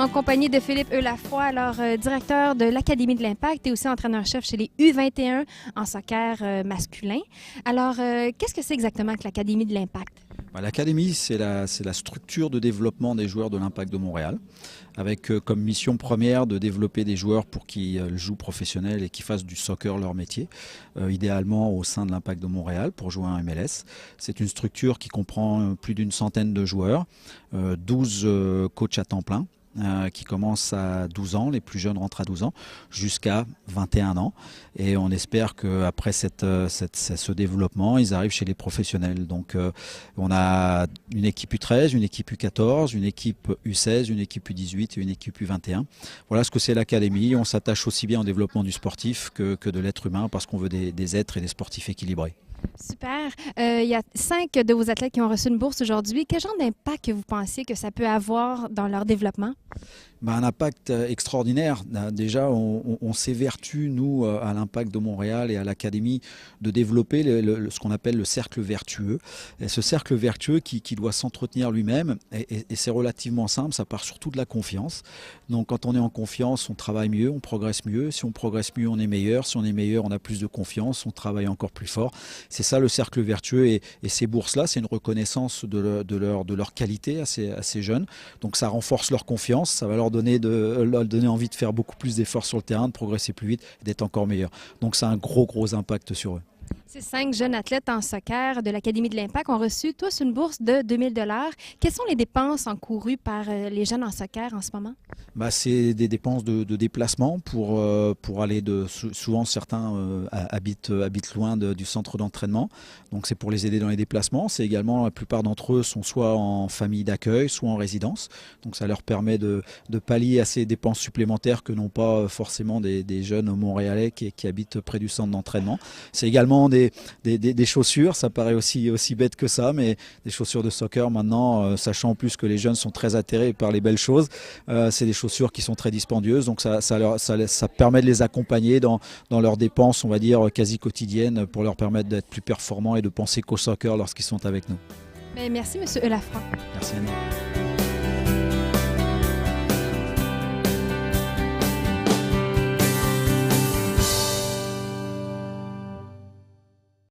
en compagnie de Philippe Eulafroy, alors directeur de l'Académie de l'Impact et aussi entraîneur-chef chez les U21 en soccer masculin. Alors, qu'est-ce que c'est exactement que l'Académie de l'Impact? L'Académie, c'est la structure de développement des joueurs de l'Impact de Montréal, avec comme mission première de développer des joueurs pour qu'ils jouent professionnels et qui fassent du soccer leur métier, idéalement au sein de l'Impact de Montréal pour jouer en MLS. C'est une structure qui comprend plus d'une centaine de joueurs, 12 coachs à temps plein, qui commencent à 12 ans, les plus jeunes rentrent à 12 ans, jusqu'à 21 ans. Et on espère qu'après ce développement, ils arrivent chez les professionnels. Donc on a une équipe U13, une équipe U14, une équipe U16, une équipe U18 et une équipe U21. Voilà ce que c'est l'Académie. On s'attache aussi bien au développement du sportif que de l'être humain parce qu'on veut des êtres et des sportifs équilibrés. Super. Il y a 5 de vos athlètes qui ont reçu une bourse aujourd'hui. Quel genre d'impact que vous pensez que ça peut avoir dans leur développement? Un impact extraordinaire. Déjà, on s'évertue, nous, à l'Impact de Montréal et à l'Académie, de développer ce qu'on appelle le cercle vertueux. Et ce cercle vertueux qui doit s'entretenir lui-même, et c'est relativement simple, ça part surtout de la confiance. Donc quand on est en confiance, on travaille mieux, on progresse mieux. Si on progresse mieux, on est meilleur. Si on est meilleur, on a plus de confiance, on travaille encore plus fort. C'est ça le cercle vertueux. Et ces bourses-là, c'est une reconnaissance de leur qualité à ces jeunes. Donc ça renforce leur confiance, ça va leur donner envie de faire beaucoup plus d'efforts sur le terrain, de progresser plus vite et d'être encore meilleur. Donc ça a un gros impact sur eux. Ces 5 jeunes athlètes en soccer de l'Académie de l'Impact ont reçu tous une bourse de 2 000 $. Quelles sont les dépenses encourues par les jeunes en soccer en ce moment? C'est des dépenses de déplacement pour aller souvent certains habitent loin du centre d'entraînement. Donc c'est pour les aider dans les déplacements. C'est également, la plupart d'entre eux sont soit en famille d'accueil, soit en résidence. Donc ça leur permet de pallier à ces dépenses supplémentaires que n'ont pas forcément des jeunes montréalais qui habitent près du centre d'entraînement. C'est également des chaussures, ça paraît aussi bête que ça, mais des chaussures de soccer maintenant, sachant en plus que les jeunes sont très atterrés par les belles choses, c'est des chaussures qui sont très dispendieuses, donc ça permet de les accompagner dans leurs dépenses, on va dire, quasi quotidiennes, pour leur permettre d'être plus performants et de penser qu'au soccer lorsqu'ils sont avec nous. Merci, M. Eulafroy. Merci Annie.